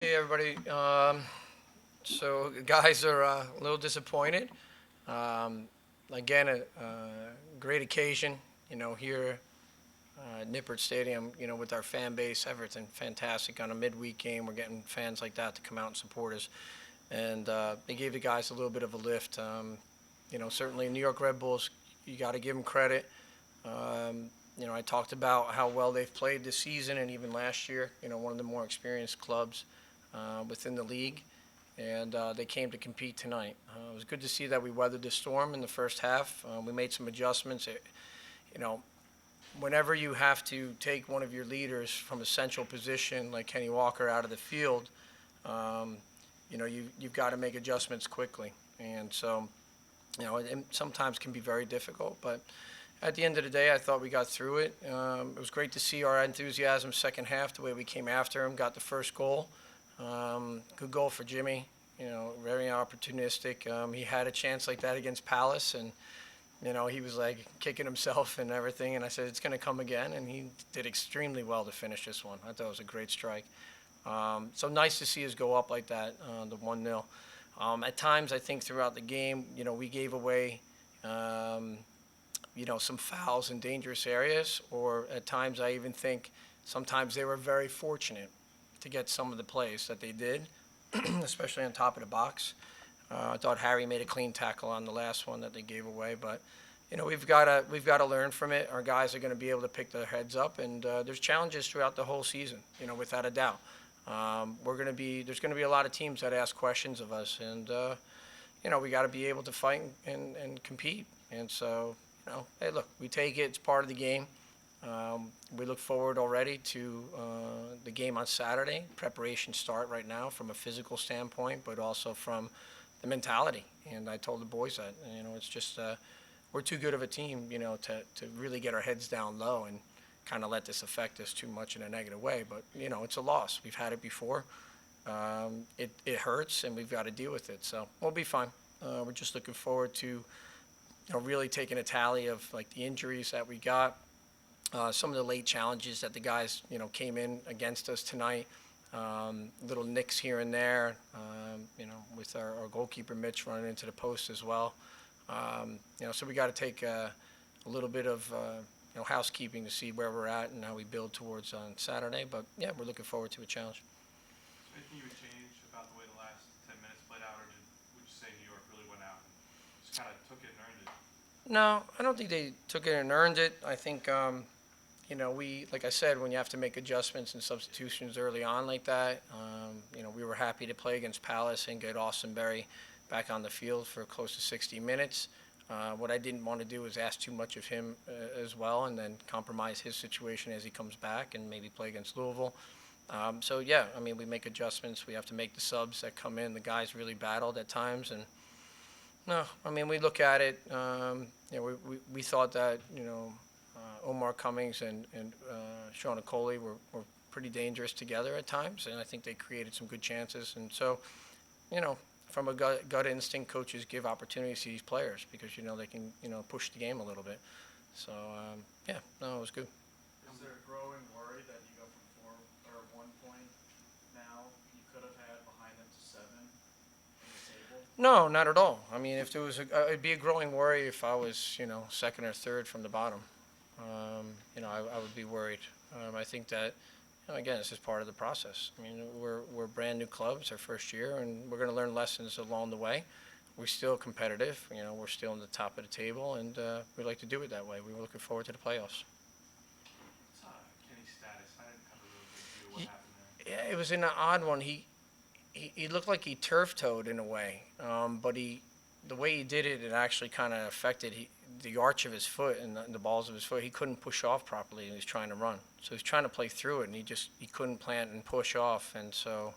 Hey everybody. So guys are a little disappointed. Um, Again, a great occasion. Here at Nippert Stadium. With our fan base, everything fantastic on a midweek game. We're getting fans like that to come out and support us, and they gave the guys a little bit of a lift. Certainly New York Red Bulls. You got to give them credit. I talked about how well they've played this season and even last year. One of the more experienced clubs within the league, and they came to compete tonight. It was good to see that we weathered the storm in the first half. We made some adjustments. You know, Whenever you have to take one of your leaders from a central position like Kenny Walker out of the field, um, you've got to make adjustments quickly. And so, it sometimes can be very difficult, but at the end of the day, I thought we got through it. It was great to see our enthusiasm second half, the way we came after him, got the first goal. Good goal for Jimmy. Very opportunistic. He had a chance like that against Palace, and he was like kicking himself and everything. And I said it's going to come again, and he did extremely well to finish this one. I thought it was a great strike. So nice to see us go up like that, the 1-0. At times, I think throughout the game, we gave away. Some fouls in dangerous areas, or at times I even think sometimes they were very fortunate to get some of the plays that they did, especially on top of the box. I thought Harry made a clean tackle on the last one that they gave away, but we've got to learn from it. Our guys are going to be able to pick their heads up, and there's challenges throughout the whole season, without a doubt. There's going to be a lot of teams that ask questions of us, and we got to be able to fight and compete. And so, hey, look, we take it. It's part of the game. We look forward already to the game on Saturday. Preparations start right now from a physical standpoint, but also from the mentality. And I told the boys that, it's just we're too good of a team, to really get our heads down low and kind of let this affect us too much in a negative way. But it's a loss. We've had it before. It hurts, and we've got to deal with it. So we'll be fine. We're just looking forward to really taking a tally of like the injuries that we got, some of the late challenges that the guys came in against us tonight. Little nicks here and there, with our goalkeeper Mitch running into the post as well. So we got to take a little bit of housekeeping to see where we're at and how we build towards on Saturday. But yeah, we're looking forward to a challenge. Anything you would change about the way the last 10 minutes played out, or would you say New York really went out and just kind of took it and earned it? No, I don't think they took it and earned it. I think like I said, when you have to make adjustments and substitutions early on like that, we were happy to play against Palace and get Austin Berry back on the field for close to 60 minutes. What I didn't want to do was ask too much of him as well, and then compromise his situation as he comes back and maybe play against Louisville. So yeah, I mean, we make adjustments. We have to make the subs that come in. The guys really battled at times, and no, I mean, we look at it. We thought that Omar Cummings and Sean Okoli were pretty dangerous together at times, and I think they created some good chances. And so, you know, from a gut instinct, coaches give opportunities to these players because they can push the game a little bit. So yeah, no, it was good. Is there a growing worry that you go from 1 point now you could have had behind them to 7 in the table? No, not at all. I mean, if there was it'd be a growing worry if I was second or third from the bottom. I would be worried. I think that, again, this is part of the process. I mean, we're a brand new club. It's our first year, and we're going to learn lessons along the way. We're still competitive. We're still in the top of the table, and we like to do it that way. We're looking forward to the playoffs. What's Kenny's status? I didn't have a really good view of what He, happened there. yeah, it was an odd one. He looked like he turf toed in a way, but the way he did it, it actually kind of affected the arch of his foot and the balls of his foot. He couldn't push off properly, and he was trying to run. So he was trying to play through it, and he couldn't plant and push off, and so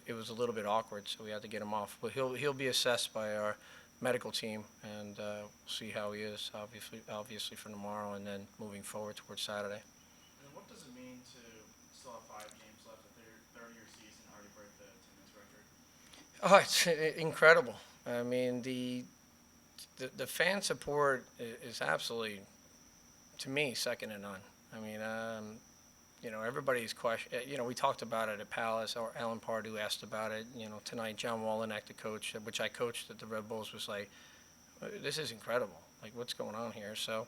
it was a little bit awkward. So we had to get him off. But he'll be assessed by our medical team, and we'll see how he is. Obviously for tomorrow, and then moving forward towards Saturday. And what does it mean to still have 5 games left of their third-year season and already break the attendance record? Oh, it's incredible. I mean, the fan support is absolutely, to me, second to none. I mean, everybody's question. We talked about it at Palace, or Alan Pardue asked about it. Tonight, John Wallinack, the coach, which I coached at the Red Bulls, was like, "This is incredible. Like, what's going on here?" So,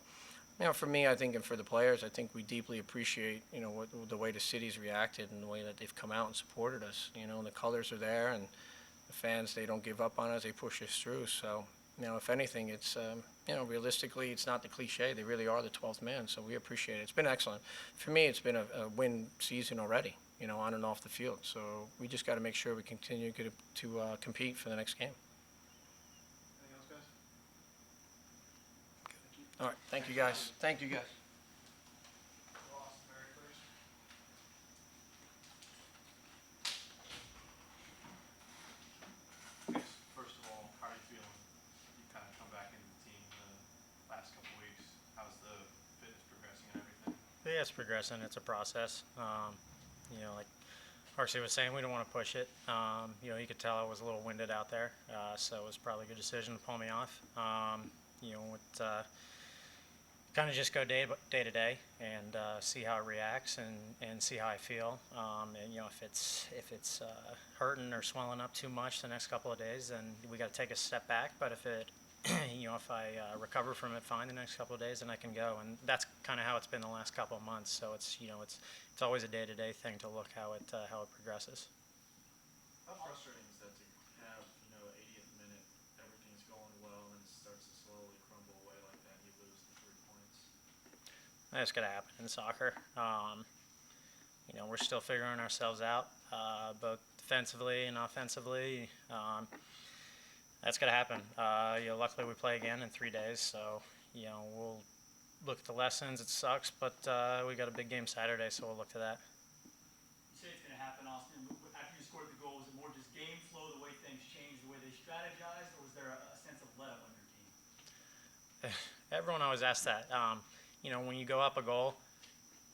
for me, I think, and for the players, I think we deeply appreciate, the way the city's reacted and the way that they've come out and supported us. And the colors are there, and the fans, they don't give up on us. They push us through. So, if anything, it's, realistically, it's not the cliche. They really are the 12th man. So we appreciate it. It's been excellent. For me, it's been a win season already, on and off the field. So we just got to make sure we continue to compete for the next game. Anything else, guys? All right. Thank you, guys. Thank you, guys. Ross, Mary, please. I guess, first of all, how are you feeling? You kind of come back into the team the last couple weeks. How's the fitness progressing and everything? Yeah, it's progressing. It's a process. Like Archie was saying, we don't want to push it. You could tell I was a little winded out there, so it was probably a good decision to pull me off. Kind of just go day to day and see how it reacts and see how I feel. If it's hurting or swelling up too much the next couple of days, then we got to take a step back. But if it if I recover from it fine the next couple of days, then I can go. And that's kind of how it's been the last couple of months. So it's always a day-to-day thing to look how it progresses. How frustrating is that to have, 80th minute, everything's going well, and it starts to slowly crumble away like that, you lose the 3 points? That's going to happen in soccer. We're still figuring ourselves out, both defensively and offensively. That's going to happen. Luckily, we play again in 3 days, so we'll look at the lessons. It sucks, but we got a big game Saturday, so we'll look to that. You say it's going to happen, Austin. After you scored the goal, was it more just game flow, the way things changed, the way they strategized, or was there a sense of let up on your team? Everyone always asks that. When you go up a goal,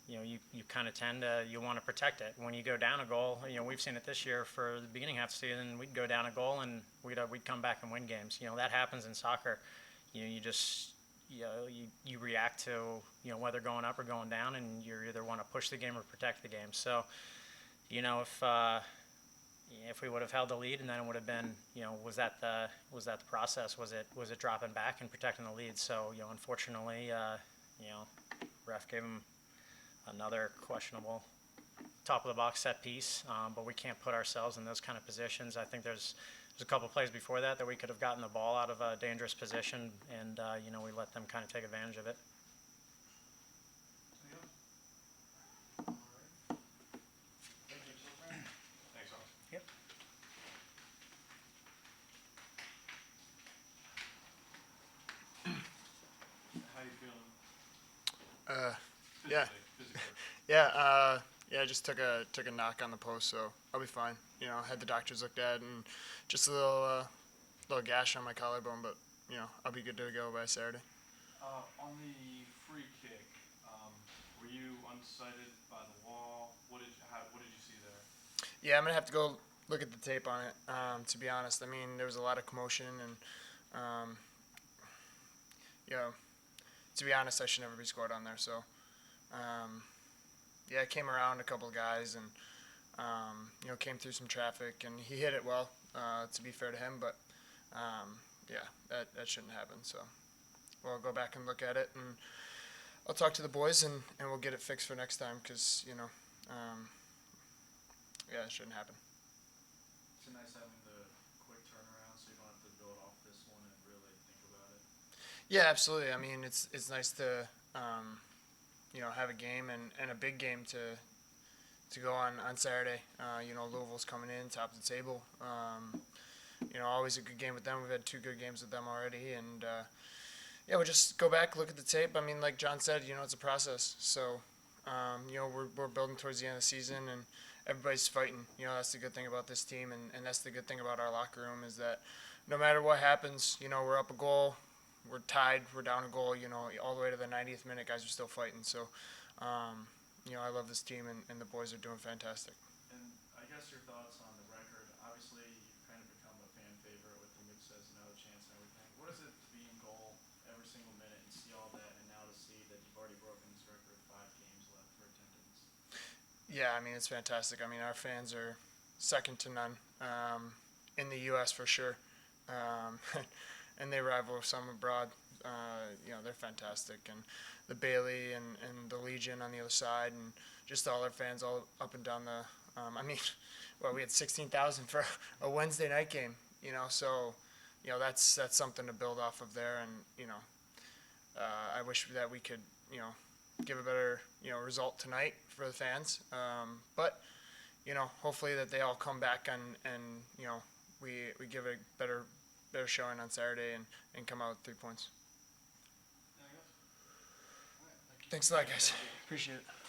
you kind of tend to, you want to protect it. When you go down a goal, we've seen it this year for the beginning half of the season, we'd go down a goal and we'd come back and win games. That happens in soccer. You just, you react to, whether going up or going down, and you either want to push the game or protect the game. So, if we would have held the lead, and then it would have been, was that the process? Was it dropping back and protecting the lead? So, unfortunately, ref gave him another questionable top of the box set piece, but we can't put ourselves in those kind of positions. I think there's a couple plays before that we could have gotten the ball out of a dangerous position, and we let them kind of take advantage of it. Anything else? All right. Thank you. Thanks, Austin. Yep. How you feeling? Yeah. Physically. Yeah, I just took a knock on the post, so I'll be fine. Had the doctors looked at, and just a little gash on my collarbone, but I'll be good to go by Saturday. On the free kick, were you unsighted by the wall? What did you see there? Yeah, I'm gonna have to go look at the tape on it. To be honest, I mean there was a lot of commotion, and to be honest, I should never be scored on there. So, I came around a couple of guys and, came through some traffic, and he hit it well, to be fair to him. But, that shouldn't happen. So we'll go back and look at it, and I'll talk to the boys, and we'll get it fixed for next time because, it shouldn't happen. It's nice having the quick turnaround, so you don't have to build off this one and really think about it. Yeah, absolutely. I mean, it's nice to, have a game and a big game to go on Saturday. Louisville's coming in, top of the table. Always a good game with them. We've had 2 good games with them already, and we'll just go back, look at the tape. I mean, like John said, it's a process. So, we're building towards the end of the season, and everybody's fighting. That's the good thing about this team, and that's the good thing about our locker room is that no matter what happens, we're up a goal. We're tied, we're down a goal, all the way to the 90th minute, guys are still fighting. So, I love this team, and the boys are doing fantastic. And I guess your thoughts on the record. Obviously, you've kind of become a fan favorite with the mid-says another chance and everything. What is it to be in goal every single minute and see all that, and now to see that you've already broken this record with 5 games left for attendance? Yeah, I mean, it's fantastic. I mean, our fans are second to none in the U.S. for sure, and they rival some abroad. They're fantastic, and the Bailey and the Legion on the other side, and just all our fans all up and down the. We had 16,000 for a Wednesday night game. So that's something to build off of there, and I wish that we could give a better result tonight for the fans. But hopefully that they all come back and we give a better showing on Saturday and come out with 3 points. Anything else? All right, thank you. Thanks a lot, guys. Appreciate it.